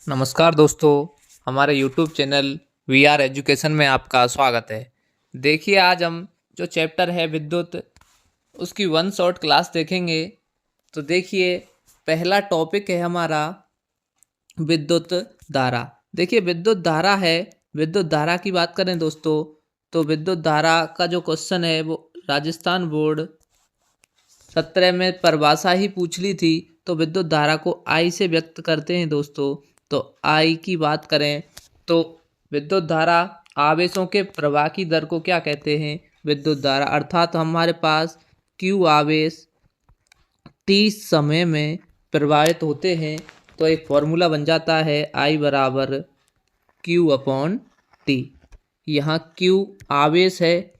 नमस्कार दोस्तों, हमारे YouTube channel we are education में आपका स्वागत है। देखिए आज हम जो चैप्टर है विद्युत उसकी वन शॉट क्लास देखेंगे। तो देखिए पहला टॉपिक है हमारा विद्युत धारा। देखिए विद्युत धारा है, विद्युत धारा की बात करें दोस्तों तो विद्युत धारा का जो क्वेश्चन है वो राजस्थान बोर्ड 17 में परिभाषा ही पूछ ली थी। तो विद्युत धारा को आई से व्यक्त करते हैं दोस्तों। तो आई की बात करें तो विद्युत धारा आवेशों के प्रवाह की दर को क्या कहते हैं? विद्युत धारा। अर्थात हमारे पास क्यू आवेश टी समय में प्रवाहित होते हैं तो एक फॉर्मूला बन जाता है आई बराबर क्यू अपॉन टी। यहाँ क्यू आवेश है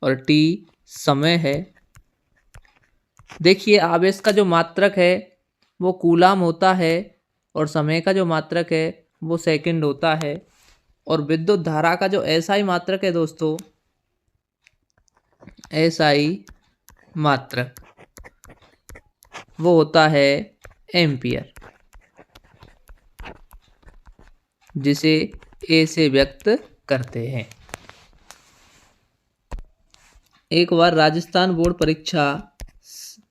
और टी समय है। देखिए आवेश का जो मात्रक है वो कूलाम होता है और समय का जो मात्रक है वो सेकंड होता है। और विद्युत धारा का जो एसआई मात्रक है दोस्तों, एसआई मात्रक वो होता है एम्पियर, जिसे ए से व्यक्त करते हैं। एक बार राजस्थान बोर्ड परीक्षा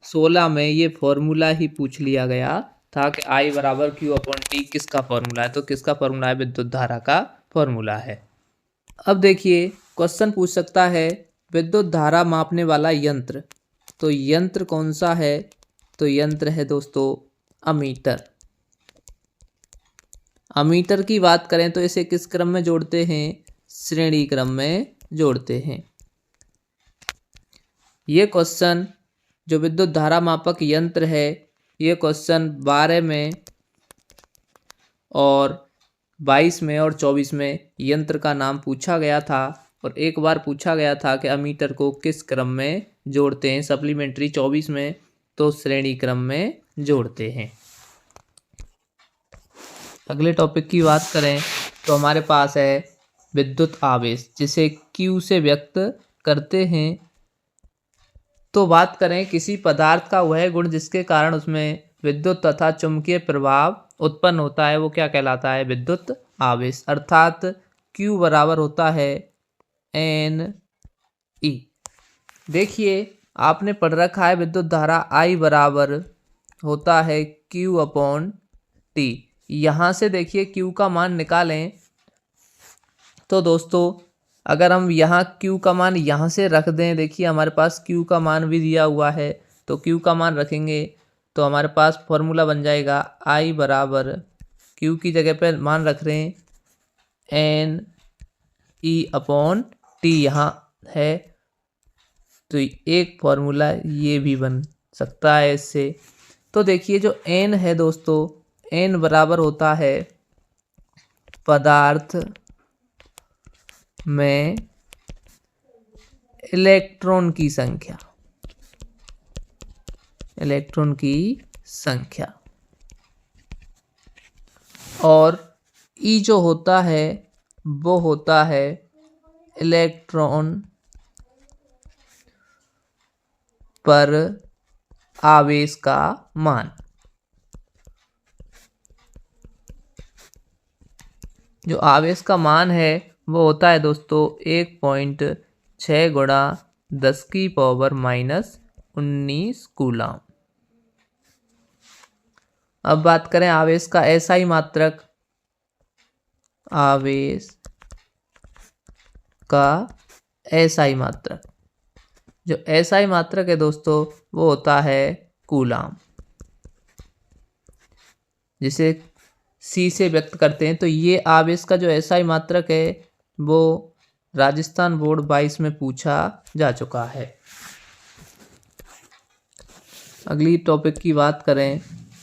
16 में ये फॉर्मूला ही पूछ लिया गया था कि आई बराबर क्यू अपॉन टी किसका फॉर्मूला है? तो किसका फॉर्मूला है? विद्युत धारा का फॉर्मूला है। अब देखिए क्वेश्चन पूछ सकता है विद्युत धारा मापने वाला यंत्र। तो यंत्र कौन सा है? तो यंत्र है दोस्तों अमीटर। अमीटर की बात करें तो इसे किस क्रम में जोड़ते हैं? श्रेणी क्रम में जोड़ते हैं। ये क्वेश्चन जो विद्युत धारा मापक यंत्र है, ये क्वेश्चन 12 में और 22 में और 24 में यंत्र का नाम पूछा गया था। और एक बार पूछा गया था कि अमीटर को किस क्रम में जोड़ते हैं? सप्लीमेंट्री 24 में तो श्रेणी क्रम में जोड़ते हैं। अगले टॉपिक की बात करें तो हमारे पास है विद्युत आवेश, जिसे Q से व्यक्त करते हैं। तो बात करें किसी पदार्थ का वह गुण जिसके कारण उसमें विद्युत तथा चुंबकीय प्रभाव उत्पन्न होता है वो क्या कहलाता है? विद्युत आवेश। अर्थात Q बराबर होता है एन ई। देखिए आपने पढ़ रखा है विद्युत धारा I बराबर होता है Q अपॉन टी। यहाँ से देखिए Q का मान निकालें तो दोस्तों अगर हम यहाँ Q का मान यहाँ से रख दें, देखिए हमारे पास Q का मान भी दिया हुआ है तो Q का मान रखेंगे तो हमारे पास फॉर्मूला बन जाएगा I बराबर Q की जगह पर मान रख रहे हैं एन ई अपॉन टी यहाँ है। तो एक फॉर्मूला ये भी बन सकता है इससे। तो देखिए जो N है दोस्तों, N बराबर होता है पदार्थ में इलेक्ट्रॉन की संख्या, इलेक्ट्रॉन की संख्या। और E जो होता है वो होता है इलेक्ट्रॉन पर आवेश का मान। जो आवेश का मान है वो होता है दोस्तों 1.6 गुणा 10 की पावर -19 कूलाम। अब बात करें आवेश का एसआई मात्रक। आवेश का एसआई मात्रक, जो एसआई मात्रक है दोस्तों वो होता है कूलाम, जिसे सी से व्यक्त करते हैं। तो ये आवेश का जो एसआई मात्रक है वो राजस्थान बोर्ड 22 में पूछा जा चुका है। अगली टॉपिक की बात करें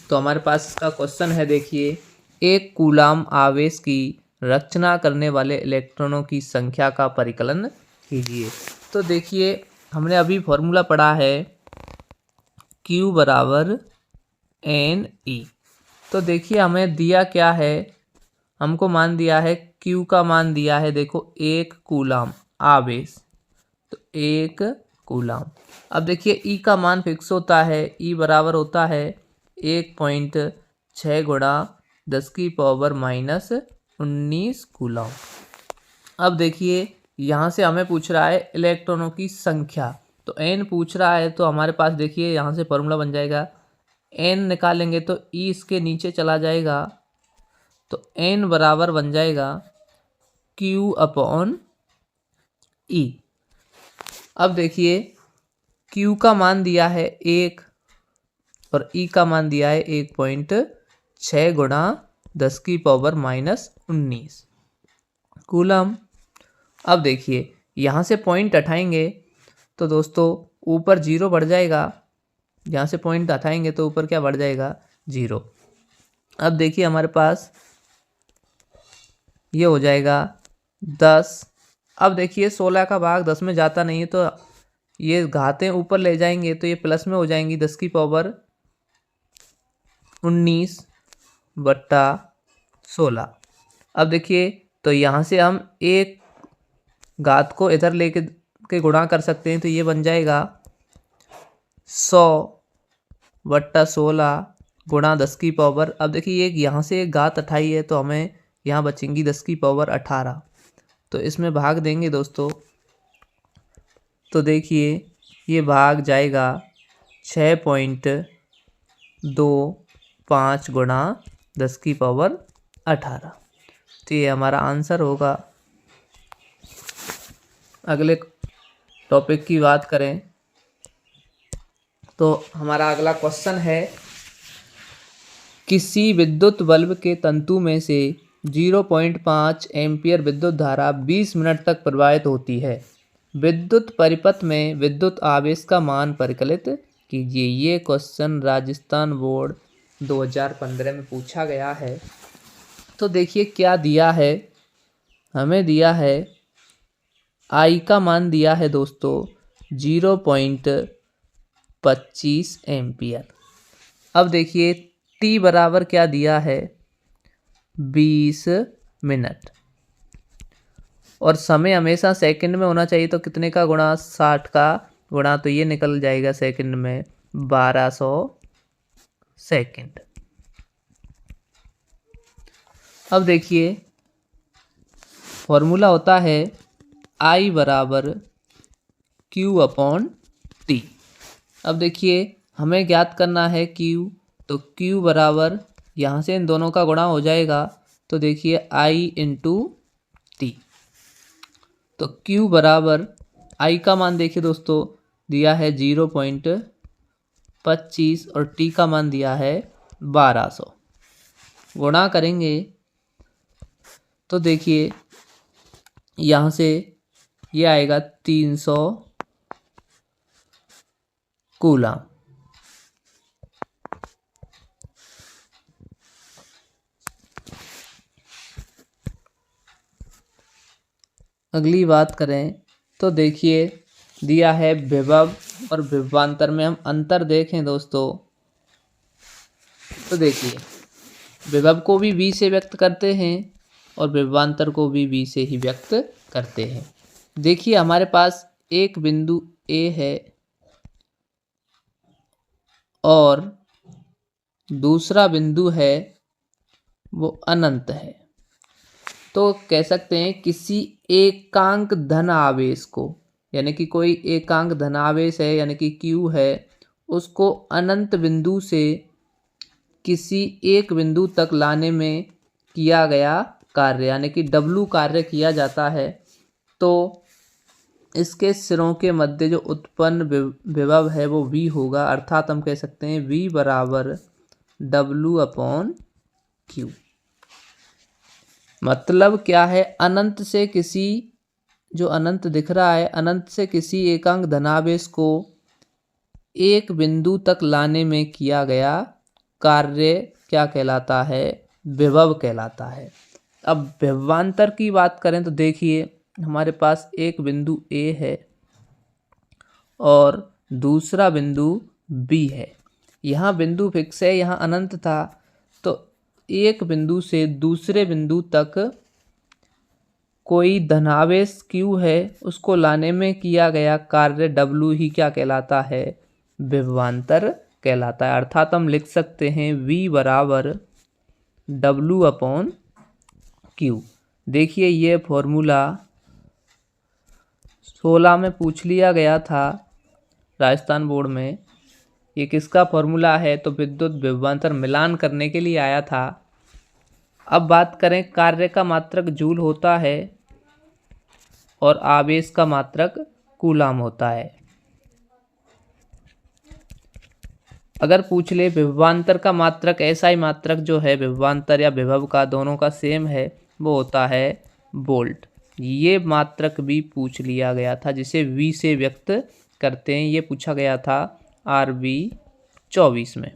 तो हमारे पास इसका क्वेश्चन है। देखिए एक कूलाम आवेश की रचना करने वाले इलेक्ट्रॉनों की संख्या का परिकलन कीजिए। तो देखिए हमने अभी फॉर्मूला पढ़ा है Q बराबर एन ई। तो देखिए हमें दिया क्या है, हमको मान दिया है Q का मान दिया है देखो 1 कूलाम आवेश, तो 1 कूलाम। अब देखिए E का मान फिक्स होता है, E बराबर होता है 1.6 गुणा 10⁻⁻19 कूलम। अब देखिए यहाँ से हमें पूछ रहा है इलेक्ट्रॉनों की संख्या, तो n पूछ रहा है तो हमारे पास देखिए यहाँ से फॉर्मूला बन जाएगा, n निकालेंगे तो e इसके नीचे चला जाएगा, तो n बराबर बन जाएगा Q/E। अब देखिए Q का मान दिया है 1 और E का मान दिया है 1.6 गुणा 10⁻⁻19 कूलम। अब देखिए यहाँ से पॉइंट हटाएंगे तो दोस्तों ऊपर 0 बढ़ जाएगा, यहाँ से पॉइंट हटाएंगे तो ऊपर क्या बढ़ जाएगा 0। अब देखिए हमारे पास ये हो जाएगा 10। अब देखिए 16 का भाग 10 में जाता नहीं है तो ये घातें ऊपर ले जाएंगे तो ये प्लस में हो जाएंगी 10⁻19/16। अब देखिए तो यहाँ से हम एक घात को इधर लेके के गुणा कर सकते हैं, तो ये बन जाएगा 100/16 गुणा 10⁻। अब देखिए एक यहाँ से एक घात 28 है तो हमें यहाँ बचेंगी 10⁻18, तो इसमें भाग देंगे दोस्तों, तो देखिए ये भाग जाएगा 6.25 गुणा 10⁻18, तो ये हमारा आंसर होगा। अगले टॉपिक की बात करें तो हमारा अगला क्वेश्चन है, किसी विद्युत बल्ब के तंतु में से 0.5 एम्पियर विद्युत धारा 20 मिनट तक प्रवाहित होती है। विद्युत परिपथ में विद्युत आवेश का मान परिकलित कीजिए। ये क्वेश्चन राजस्थान बोर्ड 2015 में पूछा गया है। तो देखिए क्या दिया है, हमें दिया है आई का मान दिया है दोस्तों 0.25 एम्पियर। अब देखिए टी बराबर क्या दिया है 20 मिनट, और समय हमेशा सेकंड में होना चाहिए, तो कितने का गुणा 60 का गुणा, तो ये निकल जाएगा सेकंड में 1200 सेकंड। अब देखिए फॉर्मूला होता है I बराबर Q/T। अब देखिए हमें ज्ञात करना है Q, तो Q बराबर यहाँ से इन दोनों का गुणा हो जाएगा, तो देखिए I/T। तो Q बराबर I का मान देखिए दोस्तों दिया है 0.25 और T का मान दिया है 1200। गुणा करेंगे तो देखिए यहाँ से ये आएगा 300 कूलम। अगली बात करें तो देखिए दिया है विभव और विभवांतर में हम अंतर देखें दोस्तों, तो देखिए विभव को भी V से व्यक्त करते हैं और विभवांतर को भी V से ही व्यक्त करते हैं। देखिए हमारे पास एक बिंदु A है और दूसरा बिंदु है वो अनंत है, तो कह सकते हैं किसी एकांक धन आवेश को, यानी कि कोई एकांक धनावेश है यानी कि Q है, उसको अनंत बिंदु से किसी एक बिंदु तक लाने में किया गया कार्य यानी कि W कार्य किया जाता है, तो इसके सिरों के मध्य जो उत्पन्न विभव है वो V होगा, अर्थात हम कह सकते हैं V बराबर W/Q। मतलब क्या है, अनंत से किसी, जो अनंत दिख रहा है, अनंत से किसी एकांक धनावेश को एक बिंदु तक लाने में किया गया कार्य क्या कहलाता है, विभव कहलाता है। अब विभवांतर की बात करें तो देखिए हमारे पास एक बिंदु A है और दूसरा बिंदु B है। यहाँ बिंदु फिक्स है, यहाँ अनंत था, तो एक बिंदु से दूसरे बिंदु तक कोई धनावेश Q है, उसको लाने में किया गया कार्य W ही क्या कहलाता है, विभवांतर कहलाता है। अर्थात हम लिख सकते हैं V बराबर W/Q। देखिए ये फॉर्मूला 16 में पूछ लिया गया था राजस्थान बोर्ड में। ये किसका फॉर्मूला है? तो विद्युत विभवांतर मिलान करने के लिए आया था। अब बात करें, कार्य का मात्रक जूल होता है और आवेश का मात्रक कूलाम होता है। अगर पूछ ले विभवांतर का मात्रक, SI मात्रक जो है विभवांतर या विभव का, दोनों का सेम है, वो होता है वोल्ट। ये मात्रक भी पूछ लिया गया था जिसे V से व्यक्त करते हैं। ये पूछा गया था RB 24 में।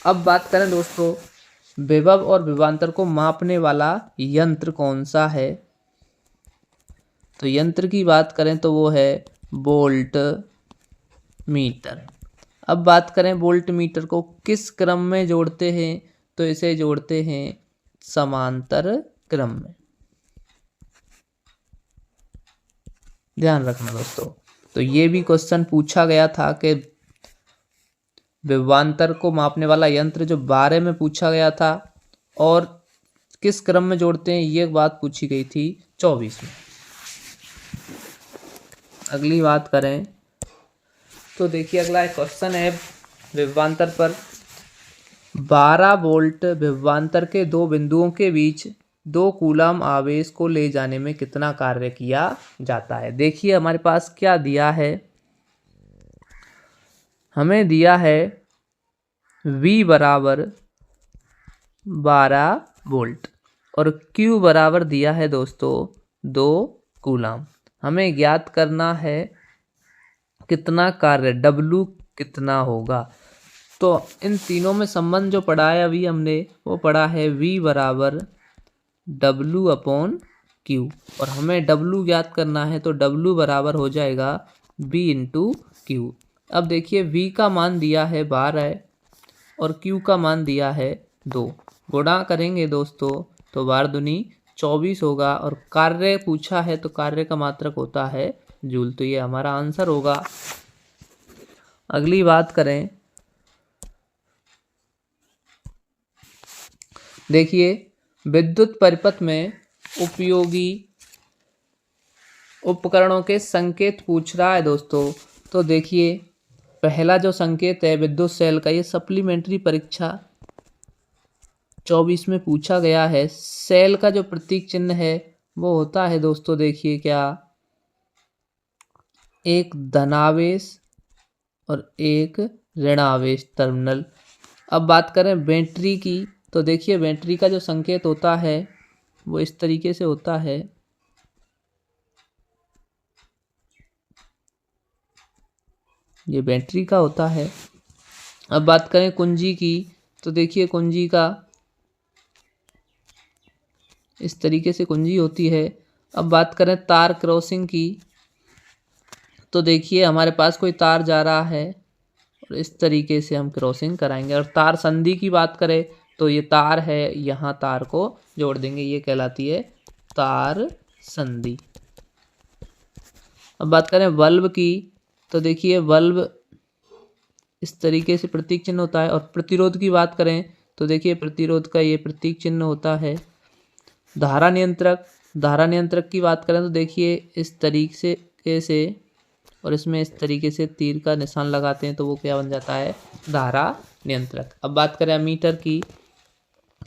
अब बात करें दोस्तों, विभव और विभवांतर को मापने वाला यंत्र कौन सा है? तो यंत्र की बात करें तो वो है वोल्ट मीटर। अब बात करें वोल्ट मीटर को किस क्रम में जोड़ते हैं? तो इसे जोड़ते हैं समांतर क्रम में। ध्यान रखना दोस्तों। तो ये भी क्वेश्चन पूछा गया था कि विभवांतर को मापने वाला यंत्र जो 12 में पूछा गया था और किस क्रम में जोड़ते हैं, ये बात पूछी गई थी 24 में। अगली बात करें तो देखिए अगला एक क्वेश्चन है विभवांतर पर। 12 वोल्ट विभवांतर के दो बिंदुओं के बीच 2 कूलाम आवेश को ले जाने में कितना कार्य किया जाता है? देखिए हमारे पास क्या दिया है, हमें दिया है V बराबर 12 वोल्ट और Q बराबर दिया है दोस्तों 2 कूलाम। हमें ज्ञात करना है कितना कार्य, W कितना होगा। तो इन तीनों में संबंध जो पढ़ा है अभी हमने, वो पढ़ा है V बराबर W/Q और हमें W ज्ञात करना है तो W बराबर हो जाएगा V × Q। अब देखिए V का मान दिया है 12 और Q का मान दिया है 2। गुणा करेंगे दोस्तों तो 12 दूनी 24 होगा और कार्य पूछा है तो कार्य का मात्रक होता है जूल। तो ये हमारा आंसर होगा। अगली बात करें, देखिए विद्युत परिपथ में उपयोगी उपकरणों के संकेत पूछ रहा है दोस्तों। तो देखिए पहला जो संकेत है विद्युत सेल का, ये सप्लीमेंट्री परीक्षा 24 में पूछा गया है। सेल का जो प्रतीक चिन्ह है वो होता है दोस्तों, देखिए क्या, एक धनावेश और एक ऋणावेश टर्मिनल। अब बात करें बैटरी की तो देखिए बैटरी का जो संकेत होता है वो इस तरीके से होता है, ये बैटरी का होता है। अब बात करें कुंजी की तो देखिए कुंजी का इस तरीके से कुंजी होती है। अब बात करें तार क्रॉसिंग की तो देखिए हमारे पास कोई तार जा रहा है और इस तरीके से हम क्रॉसिंग कराएंगे। और तार संधि की बात करें तो ये तार है, यहाँ तार को जोड़ देंगे, ये कहलाती है तार संधि। अब बात करें बल्ब की तो देखिए बल्ब इस तरीके से प्रतीक चिन्ह होता है। और प्रतिरोध की बात करें तो देखिए प्रतिरोध का ये प्रतीक चिन्ह होता है। धारा नियंत्रक की बात करें तो देखिए इस तरीके से और इसमें इस तरीके से तीर का निशान लगाते हैं तो वो क्या बन जाता है, धारा नियंत्रक। अब बात करें अमीटर की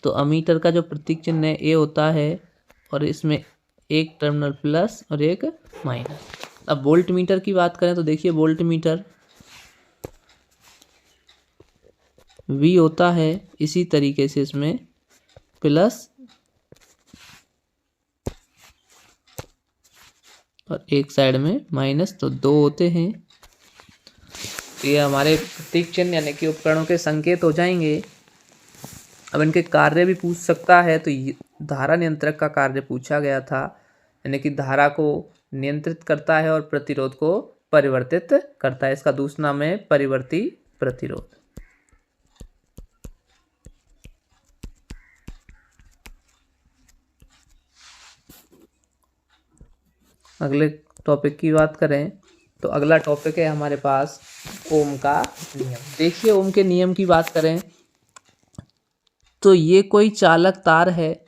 तो अमीटर का जो प्रतीक चिन्ह है ए होता है और इसमें एक टर्मिनल प्लस और एक माइनस। अब वोल्ट मीटर की बात करें तो देखिए वोल्ट मीटर V होता है इसी तरीके से, इसमें प्लस और एक साइड में माइनस, तो 2 होते हैं। तो ये हमारे प्रतीक चिन्ह यानी कि उपकरणों के संकेत हो जाएंगे। अब इनके कार्य भी पूछ सकता है तो धारा नियंत्रक का कार्य पूछा गया था, यानी कि धारा को नियंत्रित करता है और प्रतिरोध को परिवर्तित करता है। इसका दूसरा नाम है परिवर्ती प्रतिरोध। अगले टॉपिक की बात करें तो अगला टॉपिक है हमारे पास ओम का नियम। देखिए ओम के नियम की बात करें तो ये कोई चालक तार है।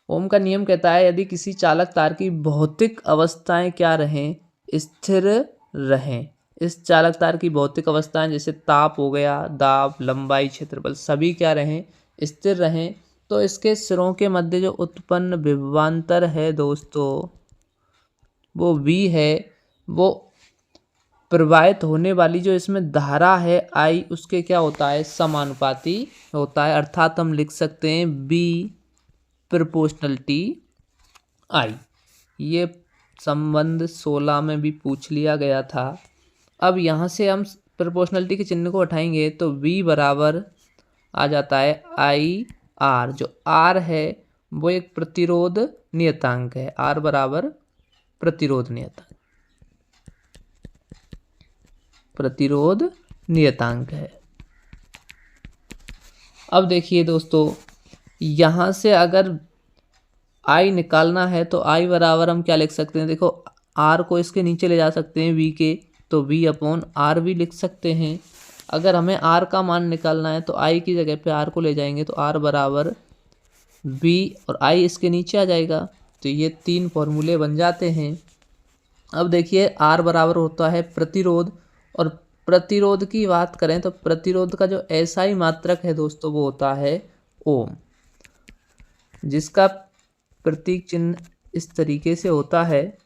ओम का नियम कहता है यदि किसी चालक तार की भौतिक अवस्थाएं क्या रहें, स्थिर रहें। इस चालक तार की भौतिक अवस्थाएं जैसे ताप हो गया, दाब, लंबाई, क्षेत्रफल सभी क्या रहें, स्थिर रहें। तो इसके सिरों के मध्य जो उत्पन्न विभवांतर है दोस्तों वो V है। वो प्रवाहित होने वाली जो इसमें धारा है I उसके क्या होता है, समानुपाती होता है। अर्थात हम लिख सकते हैं B प्रोपोर्शनल T I। ये संबंध 16 में भी पूछ लिया गया था। अब यहाँ से हम प्रोपोर्शनलिटी के चिन्ह को हटाएंगे तो V बराबर आ जाता है I R। जो R है वो एक प्रतिरोध नियतांक है। R बराबर प्रतिरोध नियतांक, प्रतिरोध नियतांक है। अब देखिए दोस्तों यहाँ से अगर I निकालना है तो I बराबर हम क्या लिख सकते हैं, देखो R को इसके नीचे ले जा सकते हैं V के, तो V अपॉन R भी लिख सकते हैं। अगर हमें R का मान निकालना है तो I की जगह पे R को ले जाएंगे तो R बराबर V और I इसके नीचे आ जाएगा। तो ये तीन फॉर्मूले बन जाते हैं। अब देखिए R बराबर होता है प्रतिरोध, और प्रतिरोध की बात करें तो प्रतिरोध का जो SI मात्रक है दोस्तों वो होता है ओम, जिसका प्रतीक चिन्ह इस तरीके से होता है।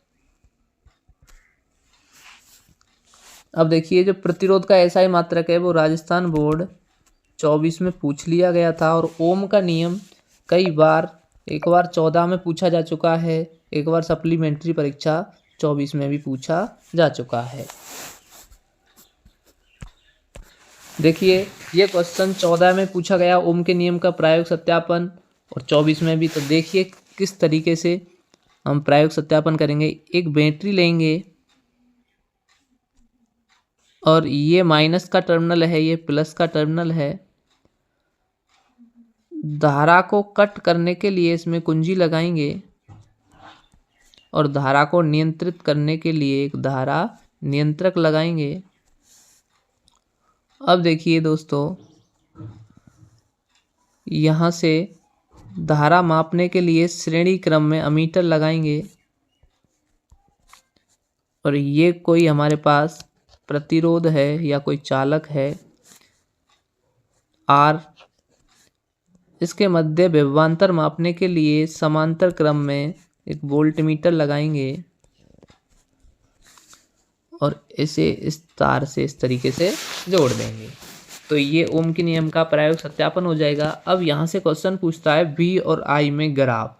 अब देखिए जो प्रतिरोध का SI मात्रक है वो राजस्थान बोर्ड 24 में पूछ लिया गया था, और ओम का नियम कई बार, एक बार 14 में पूछा जा चुका है, एक बार सप्लीमेंट्री परीक्षा 24 में भी पूछा जा चुका है। देखिए ये क्वेश्चन 14 में पूछा गया ओम के नियम का प्रायोगिक सत्यापन, और 24 में भी। तो देखिए किस तरीके से हम प्रायोगिक सत्यापन करेंगे। एक बैटरी लेंगे और ये माइनस का टर्मिनल है, ये प्लस का टर्मिनल है। धारा को कट करने के लिए इसमें कुंजी लगाएंगे और धारा को नियंत्रित करने के लिए एक धारा नियंत्रक लगाएंगे। अब देखिए दोस्तों यहाँ से धारा मापने के लिए श्रेणी क्रम में अमीटर लगाएंगे, और ये कोई हमारे पास प्रतिरोध है या कोई चालक है R। इसके मध्य विभवांतर मापने के लिए समांतर क्रम में एक वोल्टमीटर लगाएंगे और इसे इस तार से इस तरीके से जोड़ देंगे। तो ये ओम के नियम का प्रायोगिक सत्यापन हो जाएगा। अब यहाँ से क्वेश्चन पूछता है V और I में ग्राफ।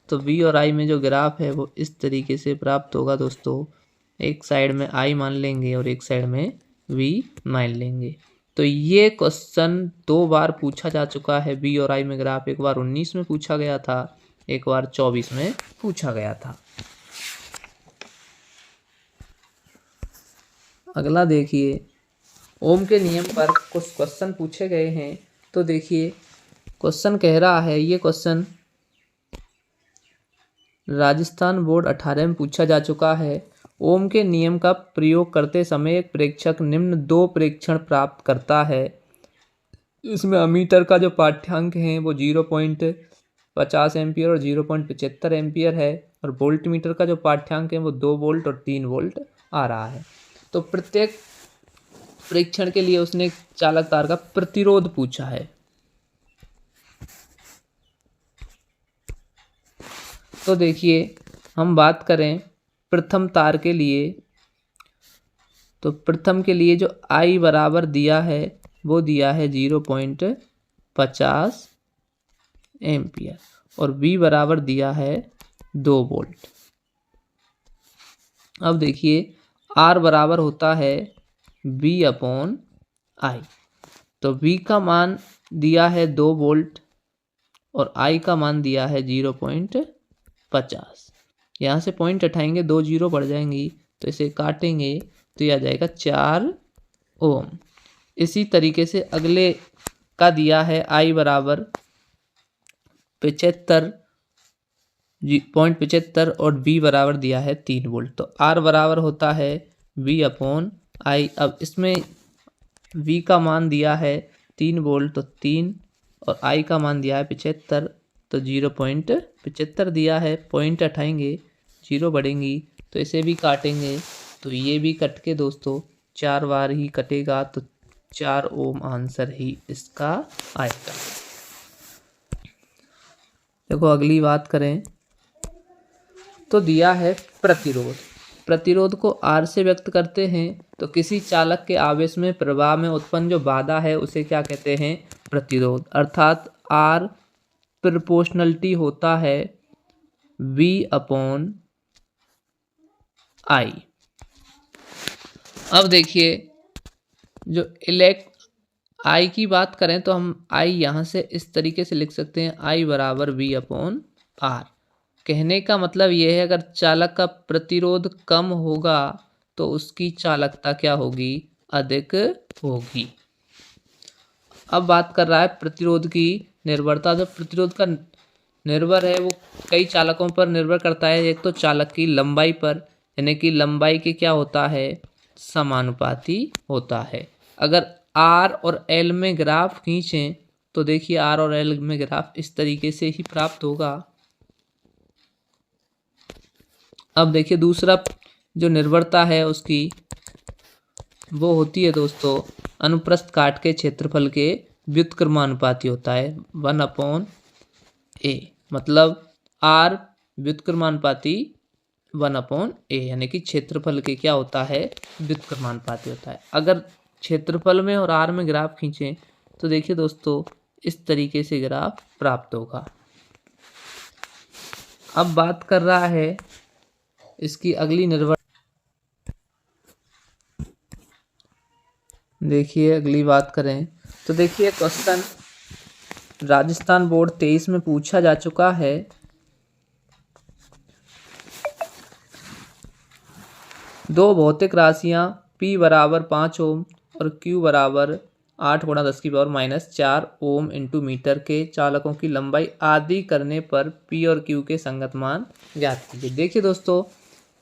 तो V और I में जो ग्राफ है वो इस तरीके से प्राप्त होगा दोस्तों। एक साइड में I मान लेंगे और एक साइड में V मान लेंगे। तो ये क्वेश्चन 2 बार पूछा जा चुका है V और I में ग्राफ। एक बार 19 में पूछा गया था, एक बार 24 में पूछा गया था। अगला देखिए ओम के नियम पर कुछ क्वेश्चन पूछे गए हैं। तो देखिए क्वेश्चन कह रहा है, ये क्वेश्चन राजस्थान बोर्ड 18 में पूछा जा चुका है। ओम के नियम का प्रयोग करते समय एक प्रेक्षक निम्न 2 प्रेक्षण प्राप्त करता है। इसमें अमीटर का जो पाठ्यांक है वो 0.50 एम्पियर और 0.75 एम्पियर है, और वोल्टमीटर का जो पाठ्यांक है वो 2 वोल्ट और 3 वोल्ट आ रहा है। तो प्रत्येक परीक्षण के लिए उसने चालक तार का प्रतिरोध पूछा है। तो देखिए हम बात करें प्रथम तार के लिए, तो प्रथम के लिए जो I बराबर दिया है वो दिया है 0.50 एम्पियर, और V बराबर दिया है 2 वोल्ट। अब देखिए R बराबर होता है V अपॉन I। तो V का मान दिया है 2 वोल्ट और I का मान दिया है 0.50। यहाँ से पॉइंट हटाएंगे, 2 0 बढ़ जाएंगी, तो इसे काटेंगे तो यह आ जाएगा 4 ओम। इसी तरीके से अगले का दिया है I बराबर 75.75 और V बराबर दिया है 3 वोल्ट। तो R बराबर होता है V अपॉन आई। अब इसमें V का मान दिया है 3 वोल्ट तो 3, और I का मान दिया है 75 तो 0.75 दिया है। पॉइंट हटाएंगे, 0 बढ़ेंगी तो इसे भी काटेंगे, तो ये भी कट के दोस्तों 4 बार ही कटेगा, तो 4 ओम आंसर ही इसका आएगा। देखो अगली बात करें तो दिया है प्रतिरोध। प्रतिरोध को R से व्यक्त करते हैं, तो किसी चालक के आवेश में प्रवाह में उत्पन्न जो बाधा है उसे क्या कहते हैं? प्रतिरोध। अर्थात R प्रोपोर्शनलिटी होता है V अपॉन I। अब देखिए जो I की बात करें तो हम I यहाँ से इस तरीके से लिख सकते हैं, I बराबर V अपॉन R। कहने का मतलब यह है अगर चालक का प्रतिरोध कम होगा तो उसकी चालकता क्या होगी? अधिक होगी। अब बात कर रहा है प्रतिरोध की निर्भरता। जो प्रतिरोध का निर्भर है वो कई चालकों पर निर्भर करता है। एक तो चालक की लंबाई पर, यानी कि लंबाई के क्या होता है? समानुपाती होता है। अगर R और L में ग्राफ खींचें तो देखिए R और L में ग्राफ इस तरीके से ही प्राप्त होगा। अब देखिए दूसरा जो निर्भरता है उसकी वो होती है दोस्तों अनुप्रस्थ काट के क्षेत्रफल के व्युत्क्रमानुपाती होता है 1/A। मतलब R व्युत्क्रमानुपाती 1/A, यानी कि क्षेत्रफल के क्या होता है? व्युत्क्रमानुपाती होता है। अगर क्षेत्रफल में और R में ग्राफ खींचें तो देखिए दोस्तों इस तरीके से ग्राफ प्राप्त होगा। अब बात कर रहा है इसकी अगली निर्भर। देखिए अगली बात करें तो देखिए क्वेश्चन राजस्थान बोर्ड 23 में पूछा जा चुका है। दो भौतिक राशियां P बराबर 5 ओम और Q बराबर 8 गुणा 10⁻⁻4 ओम इंटू मीटर के चालकों की लंबाई आदि करने पर P और Q के संगत मान ज्ञात कीजिए। देखिए दोस्तों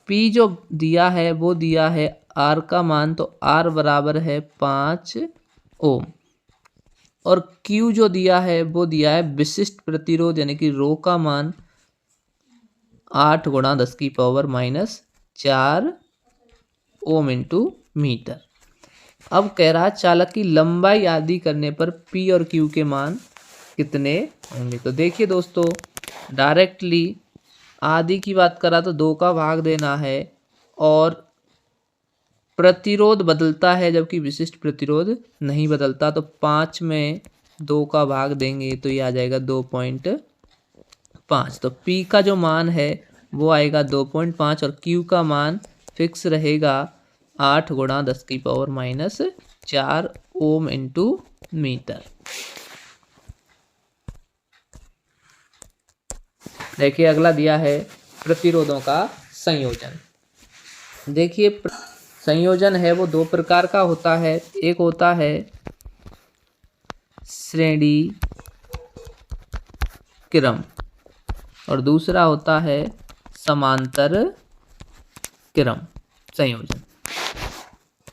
P जो दिया है वो दिया है R का मान, तो R बराबर है 5 ओम, और Q जो दिया है वो दिया है विशिष्ट प्रतिरोध यानी कि रो का मान 8 गुणा 10⁻⁻4 ओम इंटू मीटर। अब कह रहा है चालक की लंबाई आदि करने पर P और Q के मान कितने होंगे। तो देखिए दोस्तों डायरेक्टली आदि की बात करा तो 2 का भाग देना है, और प्रतिरोध बदलता है जबकि विशिष्ट प्रतिरोध नहीं बदलता, तो 5 में 2 का भाग देंगे तो ये आ जाएगा 2.5। तो P का जो मान है वो आएगा 2.5 और Q का मान फिक्स रहेगा 8 गुणा 10⁻⁻4 ओम इंटू मीटर। देखिए अगला दिया है प्रतिरोधों का संयोजन। देखिए संयोजन है वो 2 प्रकार का होता है। एक होता है श्रेणी क्रम और दूसरा होता है समांतर क्रम संयोजन।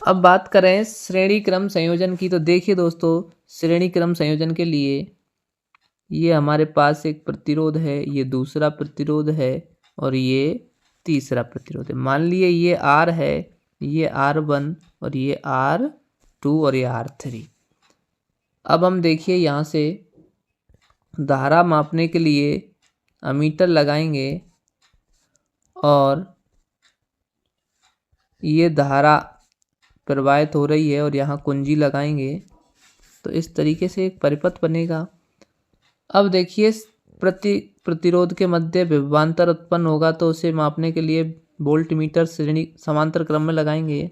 अब बात करें श्रेणी क्रम संयोजन की, तो देखिए दोस्तों श्रेणी क्रम संयोजन के लिए ये हमारे पास एक प्रतिरोध है, ये दूसरा प्रतिरोध है और ये तीसरा प्रतिरोध है। मान लिए ये R है, ये R1 और ये R2 और ये R3। अब हम देखिए यहाँ से धारा मापने के लिए अमीटर लगाएंगे और ये धारा प्रवाहित हो रही है और यहाँ कुंजी लगाएंगे तो इस तरीके से एक परिपथ बनेगा। अब देखिए प्रतिरोध के मध्य विभवांतर उत्पन्न होगा तो उसे मापने के लिए वोल्ट मीटर श्रेणी समांतर क्रम में लगाएंगे।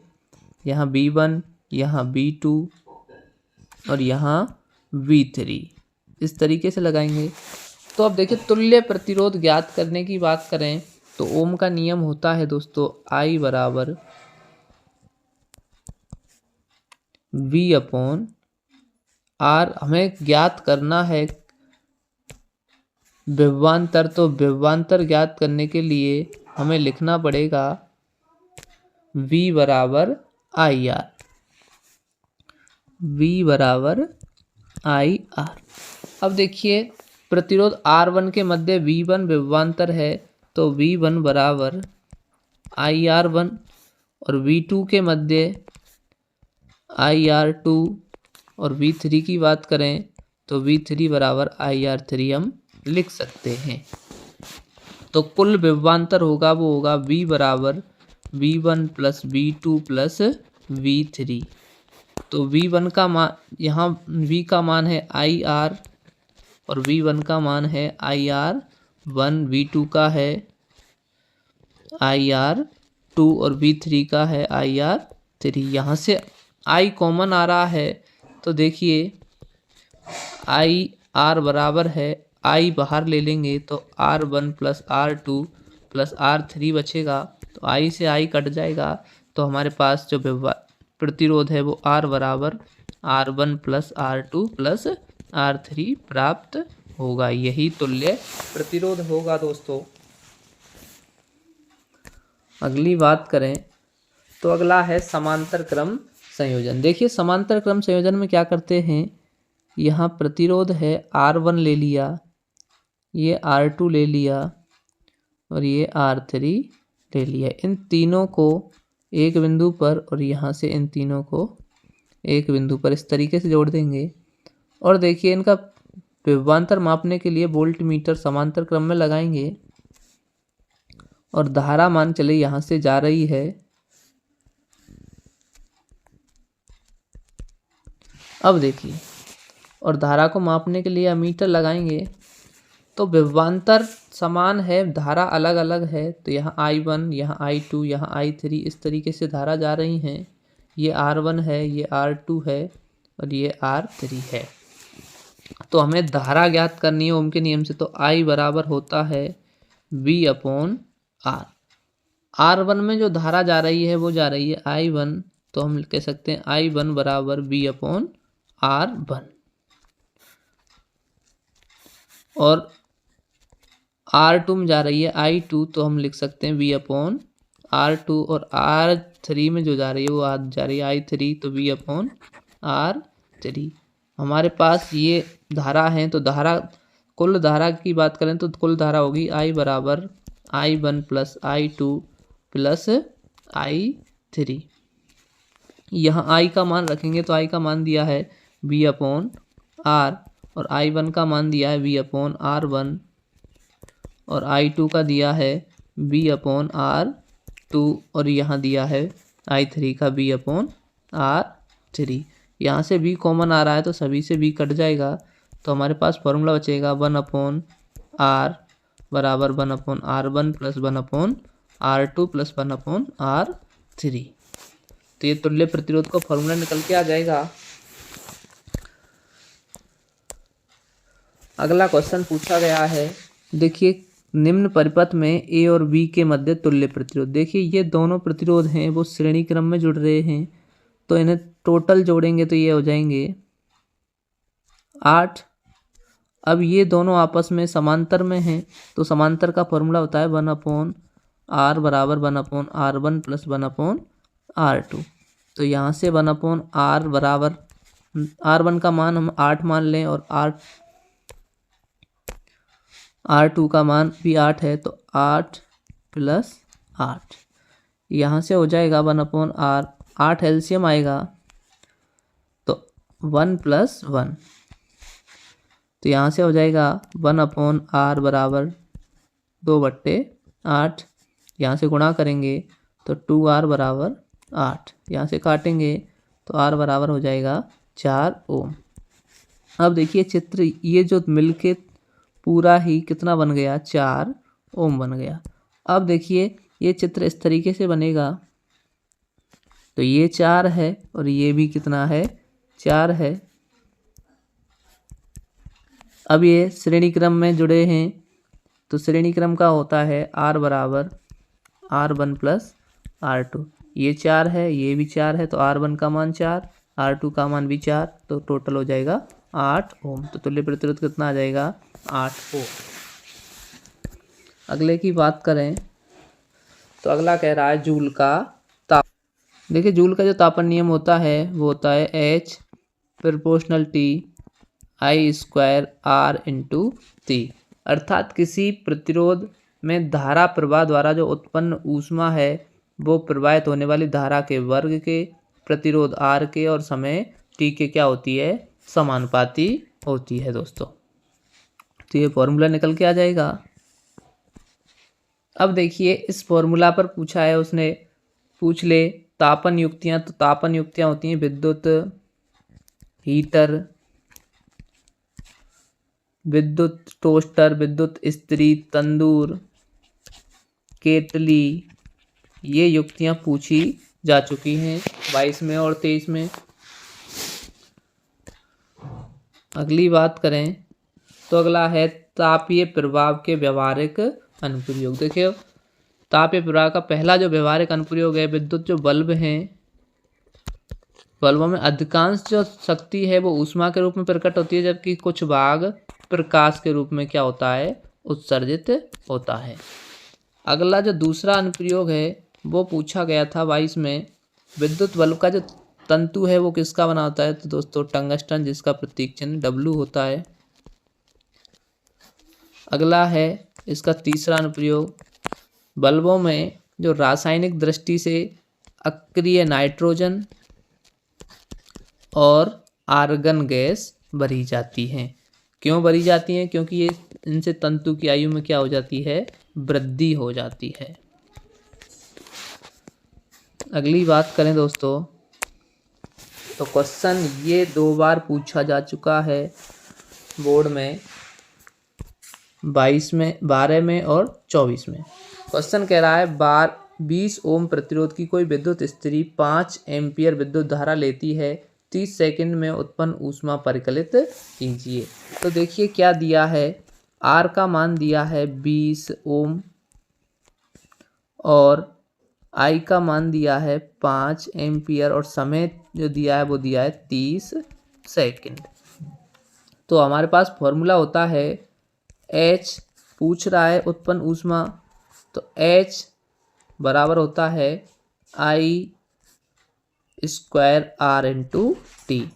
यहाँ V1, यहाँ V2 और यहाँ V3 इस तरीके से लगाएंगे। तो अब देखिए तुल्य प्रतिरोध ज्ञात करने की बात करें तो ओम का नियम होता है दोस्तों I बराबर V अपॉन R। हमें ज्ञात करना है विभवांतर, तो विभवांतर ज्ञात करने के लिए हमें लिखना पड़ेगा V बराबर आई आर, V बराबर आई आर। अब देखिए प्रतिरोध R1 के मध्य V1 विभवांतर है, तो V1 बराबर IR1, और V2 के मध्य IR2, और V3 की बात करें तो V3 बराबर IR3 हम लिख सकते हैं। तो कुल विभवांतर होगा वो होगा V बराबर V1 plus V2 plus V3। तो V1 का मान, यहाँ V का मान है IR और V1 का मान है IR1, V2 का है IR2 और V3 का है IR3। यहाँ से I कॉमन आ रहा है, तो देखिए IR बराबर है, I बाहर ले लेंगे तो R1 plus R2 plus R3 बचेगा, तो I से I कट जाएगा, तो हमारे पास जो प्रतिरोध है वो R बराबर R1 plus R2 plus R3 प्राप्त होगा। यही तुल्य प्रतिरोध होगा दोस्तों। अगली बात करें तो अगला है समांतर क्रम संयोजन। देखिए समांतर क्रम संयोजन में क्या करते हैं, यहाँ प्रतिरोध है R1 ले लिया, ये R2 ले लिया और ये R3 ले लिया। इन तीनों को एक बिंदु पर और यहाँ से इन तीनों को एक बिंदु पर इस तरीके से जोड़ देंगे। और देखिए इनका विभवांतर मापने के लिए वोल्ट मीटर समांतर क्रम में लगाएंगे और धारा मान चले यहाँ से जा रही है। अब देखिए और धारा को मापने के लिए अमीटर लगाएंगे, तो विभवांतर समान है, धारा अलग अलग है, तो यहाँ I1, यहाँ I2, यहाँ I3 इस तरीके से धारा जा रही हैं। ये R1 है, ये R2 है और ये R3 है। तो हमें धारा ज्ञात करनी है ओम के नियम से, तो I बराबर होता है V अपॉन R। R1 में जो धारा जा रही है वो जा रही है I1, तो हम कह सकते हैं I1 बराबर V अपॉन R1। और R2 में जा रही है I2, तो हम लिख सकते हैं V अपॉन R2। और R3 में जो जा रही है वो जा रही है I3, तो V अपॉन R3। हमारे पास ये धारा है, तो धारा कुल धारा की बात करें तो कुल धारा होगी I बराबर I1 plus I2 plus I3। यहाँ I का मान रखेंगे तो I का मान दिया है V अपॉन R, और I1 का मान दिया है V अपॉन R1, और I2 का दिया है V अपॉन R2, और यहाँ दिया है I3 का V अपॉन R3। यहाँ से V कॉमन आ रहा है तो सभी से V कट जाएगा, तो हमारे पास फॉर्मूला बचेगा 1 अपॉन R बराबर 1 upon R1 plus 1 upon R2 plus 1 upon R3। तो ये तुल्य प्रतिरोध का फॉर्मूला निकल के आ जाएगा। अगला क्वेश्चन पूछा गया है, देखिए निम्न परिपथ में A और B के मध्य तुल्य प्रतिरोध। देखिए ये दोनों प्रतिरोध हैं वो श्रेणी क्रम में जुड़ रहे हैं, तो इन्हें टोटल जोड़ेंगे तो ये हो जाएंगे 8। अब ये दोनों आपस में समांतर में हैं, तो समांतर का फॉर्मूला होता है 1 अपॉन R बराबर 1 upon R1 plus 1 upon R2। तो यहाँ से 1 अपॉन R बराबर R1 का मान हम 8 मान लें और R2 का मान भी 8 है, तो 8 प्लस 8 यहाँ से हो जाएगा 1 अपॉन R। 8 एलसीएम आएगा तो 1 प्लस 1, तो यहाँ से हो जाएगा 1 अपॉन R बराबर 2/8। यहाँ से गुणा करेंगे तो 2R बराबर 8, यहाँ से काटेंगे तो R बराबर हो जाएगा 4 ओम। अब देखिए चित्र ये जो मिलके पूरा ही कितना बन गया, 4 ओम बन गया। अब देखिए ये चित्र इस तरीके से बनेगा, तो ये 4 है और ये भी कितना है, 4 है। अब ये श्रेणी क्रम में जुड़े हैं, तो श्रेणी क्रम का होता है R बराबर R1 प्लस R2। ये 4 है, ये भी 4 है, तो R1 का मान 4, R2 का मान भी 4, तो टोटल हो जाएगा 8 ओम। तो तुल्य प्रतिरोध कितना आ जाएगा, 8 ओम। अगले की बात करें तो अगला कह रहा है जूल का ताप। देखिए जूल का जो तापन नियम होता है वो होता है H proportional T I square R into T, अर्थात किसी प्रतिरोध में धारा प्रवाह द्वारा जो उत्पन्न ऊष्मा है वो प्रवाहित होने वाली धारा के वर्ग के, प्रतिरोध R के और समय T के क्या होती है, समानुपाती होती है दोस्तों। तो ये फॉर्मूला निकल के आ जाएगा। अब देखिए इस फॉर्मूला पर पूछा है उसने, पूछ ले तापन युक्तियां, तो तापन युक्तियां होती हैं विद्युत हीटर, विद्युत टोस्टर, विद्युत इस्त्री, तंदूर, केतली, ये युक्तियां पूछी जा चुकी हैं 22 में और 23 में। अगली बात करें तो अगला है तापीय प्रभाव के व्यवहारिक अनुप्रयोग। देखिए तापीय प्रभाव का पहला जो व्यवहारिक अनुप्रयोग है, विद्युत जो बल्ब हैं, बल्बों में अधिकांश जो शक्ति है वो ऊष्मा के रूप में प्रकट होती है, जबकि कुछ भाग प्रकाश के रूप में क्या होता है, उत्सर्जित होता है। अगला जो दूसरा अनुप्रयोग है वो पूछा गया था 22 में, विद्युत बल्ब का जो तंतु है वो किसका बना होता है, तो दोस्तों टंगस्टन, जिसका प्रतीक चिन्ह W होता है। अगला है इसका तीसरा अनुप्रयोग, बल्बों में जो रासायनिक दृष्टि से अक्रिय नाइट्रोजन और आर्गन गैस भरी जाती हैं। क्यों भरी जाती हैं, क्योंकि ये इनसे तंतु की आयु में क्या हो जाती है, वृद्धि हो जाती है। अगली बात करें दोस्तों तो क्वेश्चन ये 2 बार पूछा जा चुका है बोर्ड में, 22 में, 12 में और 24 में। क्वेश्चन कह रहा है 20 ओम प्रतिरोध की कोई विद्युत इस्त्री 5 एम्पियर विद्युत धारा लेती है, 30 सेकंड में उत्पन्न ऊष्मा परिकलित कीजिए। तो देखिए क्या दिया है, R का मान दिया है 20 ओम और I का मान दिया है 5 एम्पियर और समय जो दिया है वो दिया है 30 सेकंड। तो हमारे पास फॉर्मूला होता है H, पूछ रहा है उत्पन्न ऊष्मा, तो H बराबर होता है I square R into T.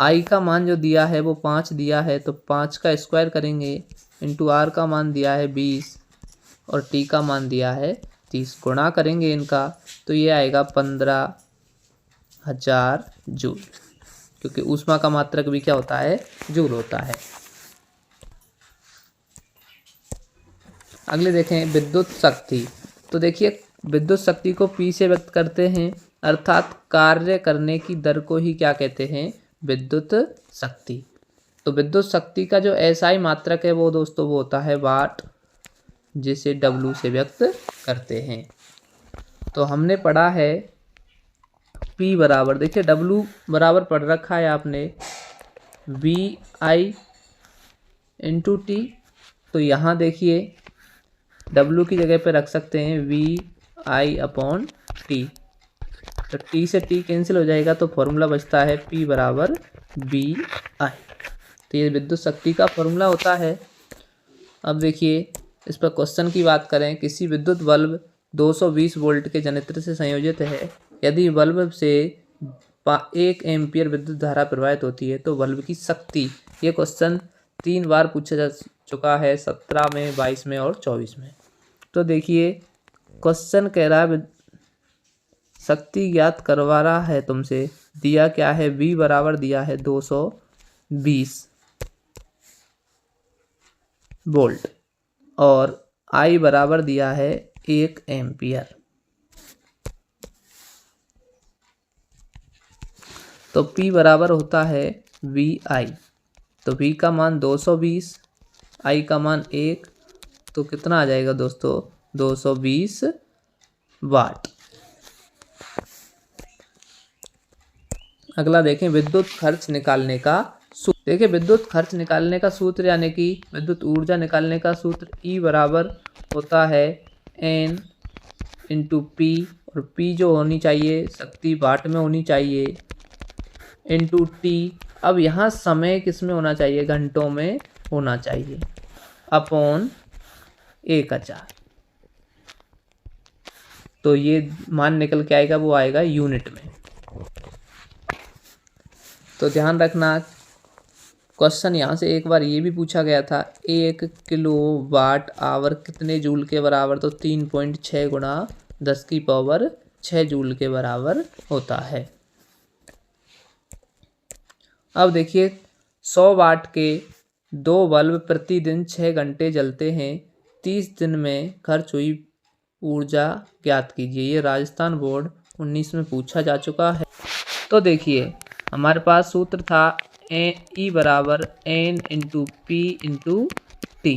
I का मान जो दिया है वो 5 दिया है, तो 5 का स्क्वायर करेंगे इंटू R का मान दिया है 20 और T का मान दिया है 30, गुणा करेंगे इनका तो ये आएगा 15,000 जूल, क्योंकि ऊष्मा का मात्रक भी क्या होता है, जूल होता है। अगले देखें विद्युत शक्ति। तो देखिए विद्युत शक्ति को P से व्यक्त करते हैं, अर्थात कार्य करने की दर को ही क्या कहते हैं, विद्युत शक्ति। तो विद्युत शक्ति का जो SI मात्रक है वो दोस्तों वो होता है वाट, जिसे W से व्यक्त करते हैं। तो हमने पढ़ा है P बराबर, देखिए W बराबर पढ़ रखा है आपने VI इंटू टी, तो यहाँ देखिए W की जगह पे रख सकते हैं VI अपॉन टी, तो T से T कैंसिल हो जाएगा तो फॉर्मूला बचता है P बराबर VI। तो ये विद्युत शक्ति का फॉर्मूला होता है। अब देखिए इस पर क्वेश्चन की बात करें, किसी विद्युत बल्ब 220 वोल्ट के जनित्र से संयोजित है, यदि बल्ब से 1 एम्पियर विद्युत धारा प्रवाहित होती है तो बल्ब की शक्ति, ये क्वेश्चन 3 बार पूछा जा चुका है, 17 में, 22 में और 24 में। तो देखिए क्वेश्चन कह रहा है शक्ति ज्ञात करवा रहा है तुमसे, दिया क्या है, V बराबर दिया है 220 वोल्ट और I बराबर दिया है 1 एम्पियर। तो P बराबर होता है VI, तो V का मान 220, I का मान 1, तो कितना आ जाएगा दोस्तों, 220 वाट। अगला देखें विद्युत खर्च निकालने का सूत्र। देखिए विद्युत खर्च निकालने का सूत्र यानी कि विद्युत ऊर्जा निकालने का सूत्र E बराबर होता है N इंटू P, और P जो होनी चाहिए शक्ति वाट में होनी चाहिए, इंटू T। अब यहाँ समय किस में होना चाहिए, घंटों में होना चाहिए, अपॉन 1000। तो ये मान निकल के आएगा, वो आएगा यूनिट में। तो ध्यान रखना, क्वेश्चन यहाँ से एक बार ये भी पूछा गया था, 1 किलोवाट आवर कितने जूल के बराबर, तो 3.6 गुणा 10⁶ जूल के बराबर होता है। अब देखिए 100 वाट के 2 बल्ब प्रतिदिन 6 घंटे जलते हैं, 30 दिन में खर्च हुई ऊर्जा ज्ञात कीजिए। ये राजस्थान बोर्ड 19 में पूछा जा चुका है। तो देखिए हमारे पास सूत्र था E बराबर N into P into T।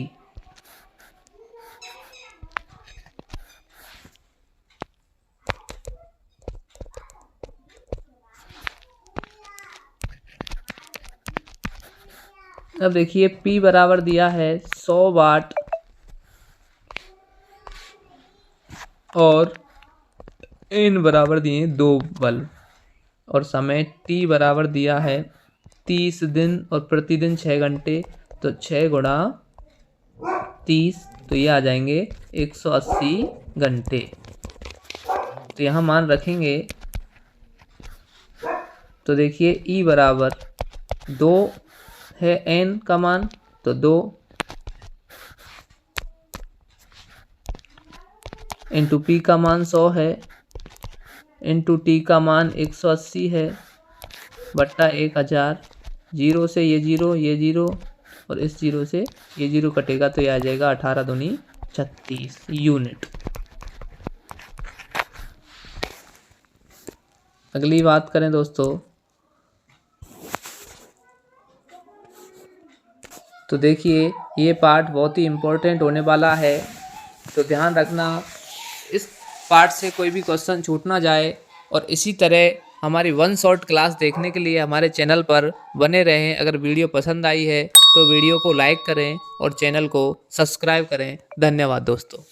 अब देखिए P बराबर दिया है 100 वाट और N बराबर दिए 2 बल्ब और समय T बराबर दिया है 30 दिन और प्रतिदिन 6 घंटे, तो 6 गुणा 30, तो ये आ जाएंगे 180 घंटे। तो यहाँ मान रखेंगे, तो देखिए E बराबर 2 है, N का मान तो 2 इंटू P का मान 100 है, इंटू T का मान 180 है, बट्टा 1000। 0 से ये 0, ये 0 और इस 0 से ये 0 कटेगा, तो ये आ जाएगा 18 दूनी 36 यूनिट। अगली बात करें दोस्तों, तो देखिए ये पार्ट बहुत ही इम्पोर्टेंट होने वाला है, तो ध्यान रखना इस पार्ट से कोई भी क्वेश्चन छूट ना जाए। और इसी तरह हमारी 1 शॉट क्लास देखने के लिए हमारे चैनल पर बने रहें। अगर वीडियो पसंद आई है तो वीडियो को लाइक करें और चैनल को सब्सक्राइब करें। धन्यवाद दोस्तों।